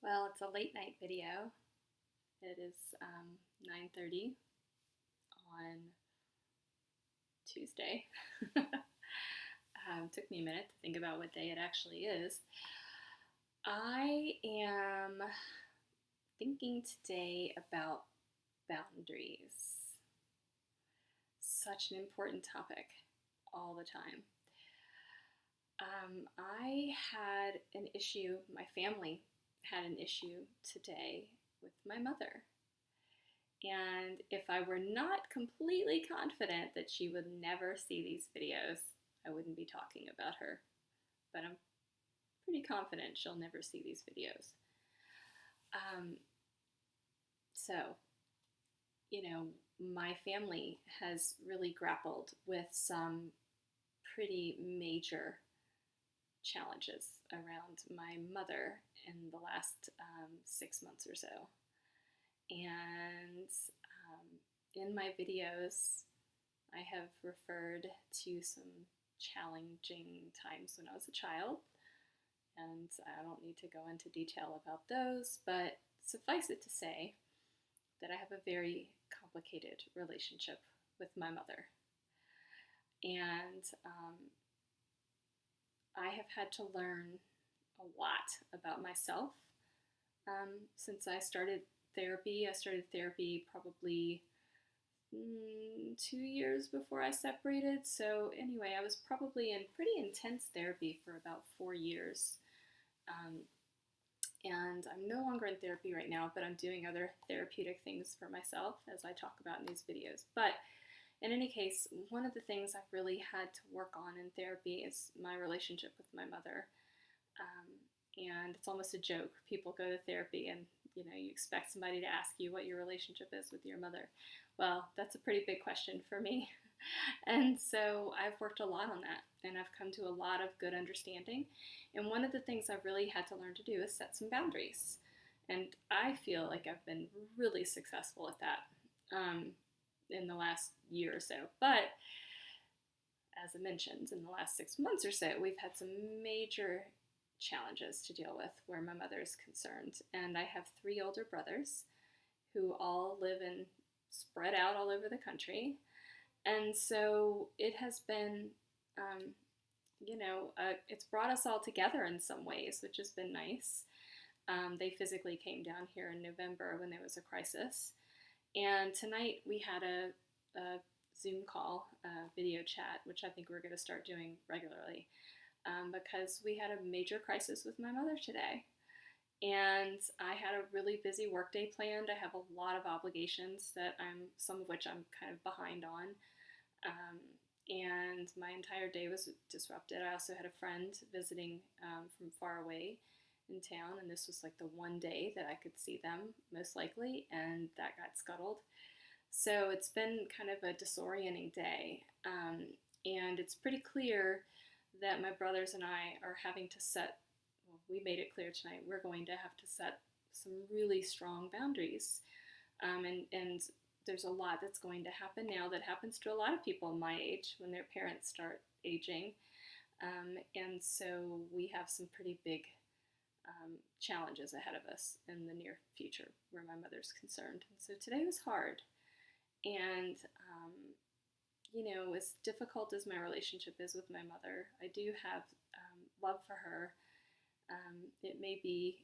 Well, it's a late night video. It is 9:30 on Tuesday. Took me a minute to think about what day it actually is. I am thinking today about boundaries. Such an important topic all the time. I had an issue, my family had an issue today with my mother. And if I were not completely confident that she would never see these videos, I wouldn't be talking about her. But I'm pretty confident she'll never see these videos. Um, so, my family has really grappled with some pretty major challenges around my mother in the last 6 months or so. And in my videos, I have referred to some challenging times when I was a child, and I don't need to go into detail about those, but suffice it to say that I have a very complicated relationship with my mother. And I have had to learn a lot about myself since I started therapy. I started therapy probably 2 years before I separated. So anyway, I was probably in pretty intense therapy for about 4 years. And I'm no longer in therapy right now, but I'm doing other therapeutic things for myself as I talk about in these videos. But in any case, one of the things I've really had to work on in therapy is my relationship with my mother. And it's almost a joke. People go to therapy and, you expect somebody to ask you what your relationship is with your mother. Well, that's a pretty big question for me. And so I've worked a lot on that, and I've come to a lot of good understanding. And one of the things I've really had to learn to do is set some boundaries. And I feel like I've been really successful at that in the last year or so. But as I mentioned, in the last 6 months or so, we've had some major challenges to deal with where my mother is concerned. And I have 3 older brothers who all live and spread out all over the country. And so it has been, it's brought us all together in some ways, which has been nice. They physically came down here in November when there was a crisis. And tonight we had a Zoom call, video chat, which I think we're going to start doing regularly because we had a major crisis with my mother today. And I had a really busy workday planned. I have a lot of obligations some of which I'm kind of behind on. And my entire day was disrupted. I also had a friend visiting from far away in town, and this was like the one day that I could see them, most likely, and that got scuttled. So it's been kind of a disorienting day. And it's pretty clear that my brothers and I are having to we made it clear tonight, we're going to have to set some really strong boundaries. And there's a lot that's going to happen now that happens to a lot of people my age when their parents start aging. And so we have some pretty big challenges ahead of us in the near future where my mother's concerned. And so today was hard. And, as difficult as my relationship is with my mother, I do have love for her. It may be,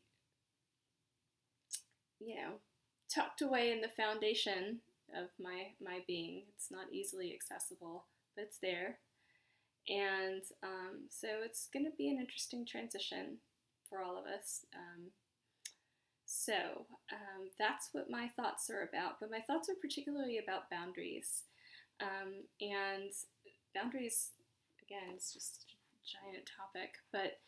tucked away in the foundation of my being. It's not easily accessible, but it's there. And so it's going to be an interesting transition for all of us. So that's what my thoughts are about. But my thoughts are particularly about boundaries. And boundaries, again, it's just a giant topic. But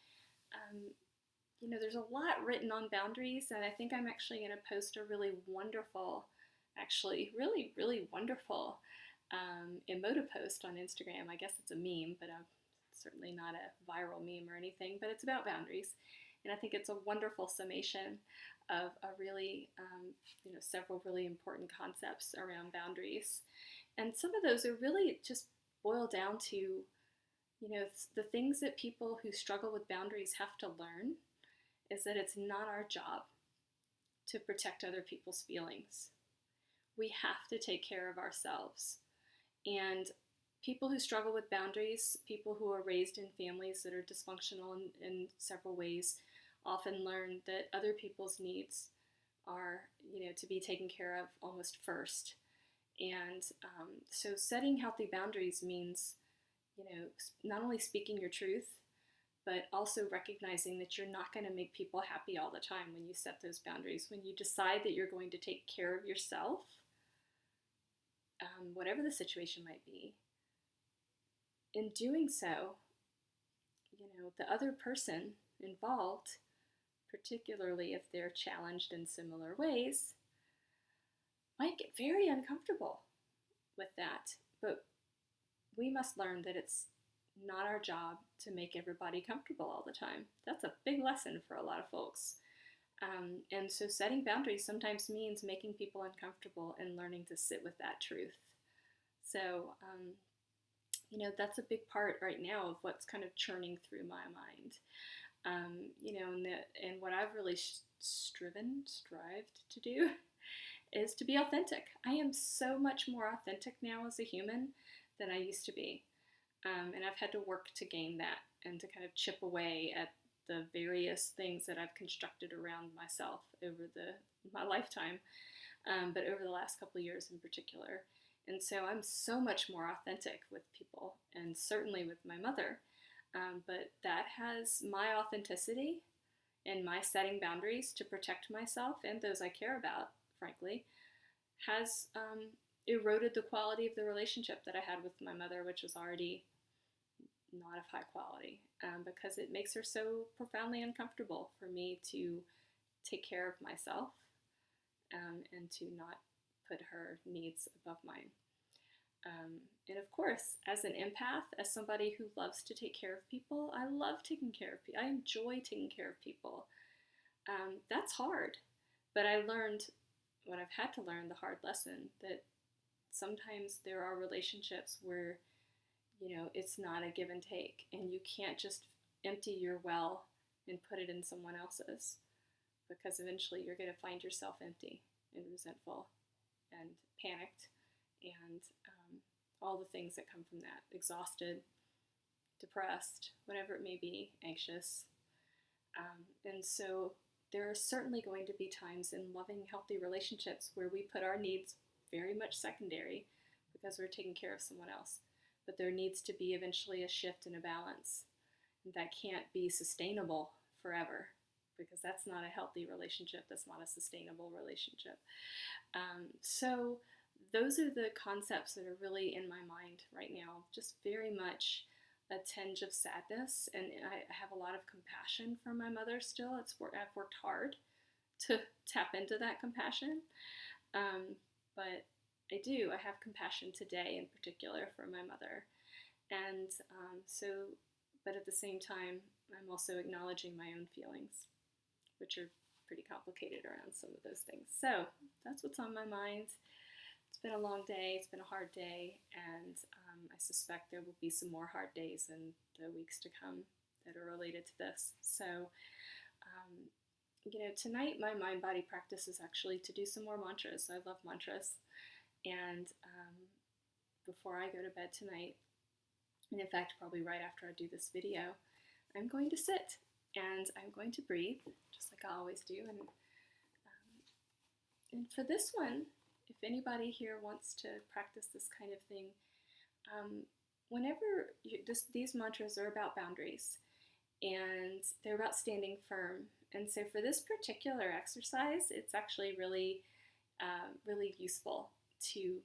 there's a lot written on boundaries, and I think I'm actually going to post a really wonderful, really, really wonderful emoji post on Instagram. I guess it's a meme, but certainly not a viral meme or anything, but it's about boundaries. And I think it's a wonderful summation of a really, several really important concepts around boundaries. And some of those are really just boil down to, the things that people who struggle with boundaries have to learn is that it's not our job to protect other people's feelings. We have to take care of ourselves. And people who struggle with boundaries, people who are raised in families that are dysfunctional in several ways, often learn that other people's needs are, to be taken care of almost first. And so setting healthy boundaries means, not only speaking your truth, but also recognizing that you're not going to make people happy all the time when you set those boundaries. When you decide that you're going to take care of yourself, whatever the situation might be, in doing so, the other person involved, particularly if they're challenged in similar ways, might get very uncomfortable with that. But we must learn that it's not our job to make everybody comfortable all the time. That's a big lesson for a lot of folks. And so setting boundaries sometimes means making people uncomfortable and learning to sit with that truth. So, that's a big part right now of what's kind of churning through my mind. And what I've really strived to do is to be authentic. I am so much more authentic now as a human than I used to be. And I've had to work to gain that and to kind of chip away at the various things that I've constructed around myself over my lifetime, but over the last couple of years in particular. And so I'm so much more authentic with people, and certainly with my mother. But that has my authenticity and my setting boundaries to protect myself and those I care about, frankly, has eroded the quality of the relationship that I had with my mother, which was already not of high quality, because it makes her so profoundly uncomfortable for me to take care of myself and to not put her needs above mine. And of course, as an empath, as somebody who loves to take care of people, I love taking care of people. I enjoy taking care of people. That's hard, but I learned what I've had to learn, the hard lesson, that sometimes there are relationships where, it's not a give and take, and you can't just empty your well and put it in someone else's, because eventually you're going to find yourself empty and resentful and panicked and all the things that come from that, exhausted, depressed, whatever it may be, anxious. And so there are certainly going to be times in loving, healthy relationships where we put our needs very much secondary because we're taking care of someone else. But there needs to be eventually a shift and a balance. That can't be sustainable forever, because that's not a healthy relationship. That's not a sustainable relationship. So those are the concepts that are really in my mind right now. Just very much a tinge of sadness, and I have a lot of compassion for my mother still. I've worked hard to tap into that compassion, but I have compassion today in particular for my mother. And but at the same time, I'm also acknowledging my own feelings, which are pretty complicated around some of those things. So that's what's on my mind. It's been a long day, it's been a hard day, and I suspect there will be some more hard days in the weeks to come that are related to this. So, tonight my mind-body practice is actually to do some more mantras. I love mantras. And before I go to bed tonight, and in fact probably right after I do this video, I'm going to sit and I'm going to breathe, just like I always do. And for this one, if anybody here wants to practice this kind of thing, these mantras are about boundaries, and they're about standing firm. And so for this particular exercise, it's actually really, really useful to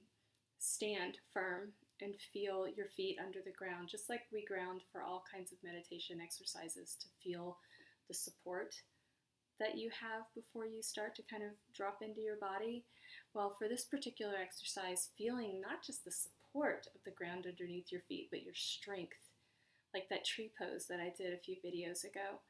stand firm and feel your feet under the ground, just like we ground for all kinds of meditation exercises, to feel the support that you have before you start to kind of drop into your body. Well, for this particular exercise, feeling not just the support of the ground underneath your feet, but your strength, like that tree pose that I did a few videos ago.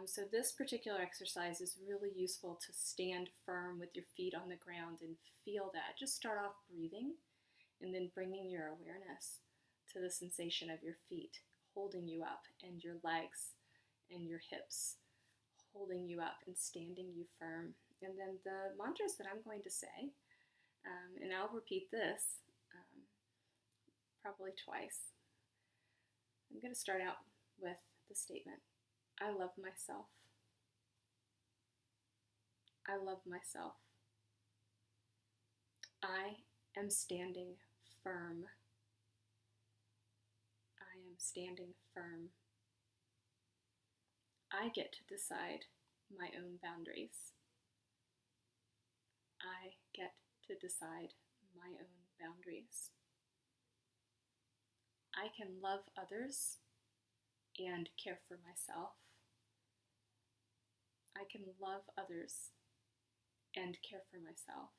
So this particular exercise is really useful to stand firm with your feet on the ground and feel that. Just start off breathing and then bringing your awareness to the sensation of your feet holding you up, and your legs and your hips holding you up and standing you firm. And then the mantras that I'm going to say, and I'll repeat this probably twice. I'm going to start out with the statement, I love myself. I love myself. I am standing firm. I am standing firm. I get to decide my own boundaries. I get to decide my own boundaries. I can love others and care for myself. I can love others and care for myself.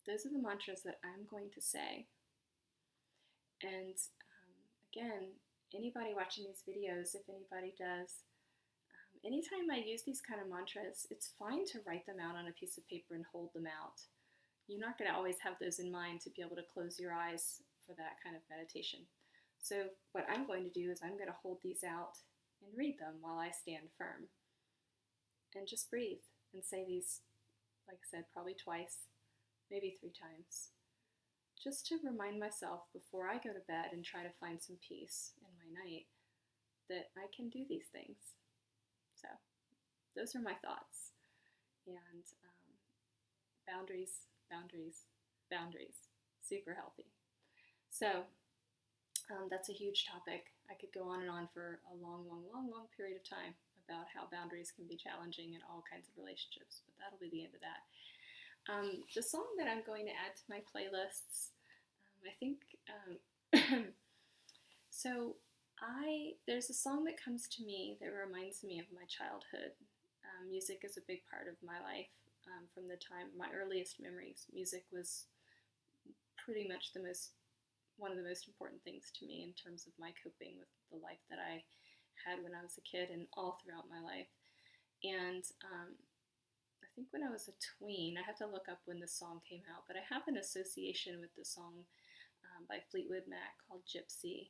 Those are the mantras that I'm going to say. And again, anybody watching these videos, if anybody does, anytime I use these kind of mantras, it's fine to write them out on a piece of paper and hold them out. You're not going to always have those in mind to be able to close your eyes for that kind of meditation. So what I'm going to do is I'm going to hold these out and read them while I stand firm. And just breathe and say these, like I said, probably twice, maybe 3 times. Just to remind myself before I go to bed and try to find some peace in my night that I can do these things. So those are my thoughts. And boundaries, boundaries, boundaries. Super healthy. So that's a huge topic. I could go on and on for a long, long, long, long period of time about how boundaries can be challenging in all kinds of relationships, but that'll be the end of that. The song that I'm going to add to my playlists, I think, so there's a song that comes to me that reminds me of my childhood. Music is a big part of my life. From the time, my earliest memories, music was pretty much one of the most important things to me in terms of my coping with the life that I had when I was a kid and all throughout my life. And I think when I was a tween, I have to look up when this song came out, but I have an association with the song by Fleetwood Mac called Gypsy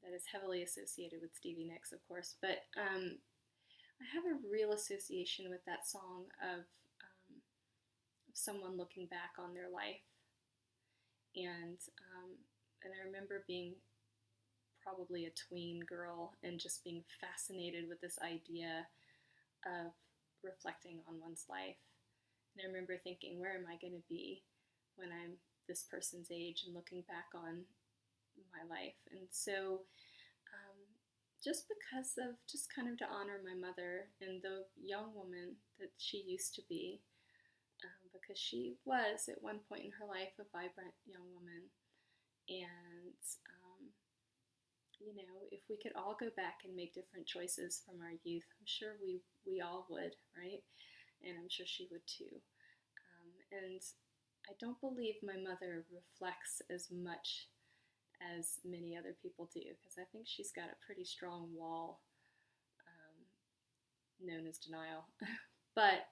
that is heavily associated with Stevie Nicks, of course. But I have a real association with that song of someone looking back on their life. And I remember being probably a tween girl and just being fascinated with this idea of reflecting on one's life. And I remember thinking, where am I going to be when I'm this person's age and looking back on my life? And so just because of, just kind of to honor my mother and the young woman that she used to be, because she was at one point in her life a vibrant young woman. And if we could all go back and make different choices from our youth, I'm sure we all would, right? And I'm sure she would too. And I don't believe my mother reflects as much as many other people do, because I think she's got a pretty strong wall known as denial. But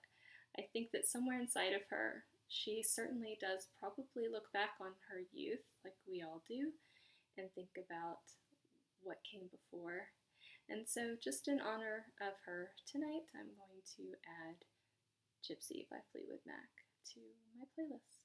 I think that somewhere inside of her, she certainly does probably look back on her youth, like we all do, and think about what came before. And so just in honor of her tonight, I'm going to add Gypsy by Fleetwood Mac to my playlist.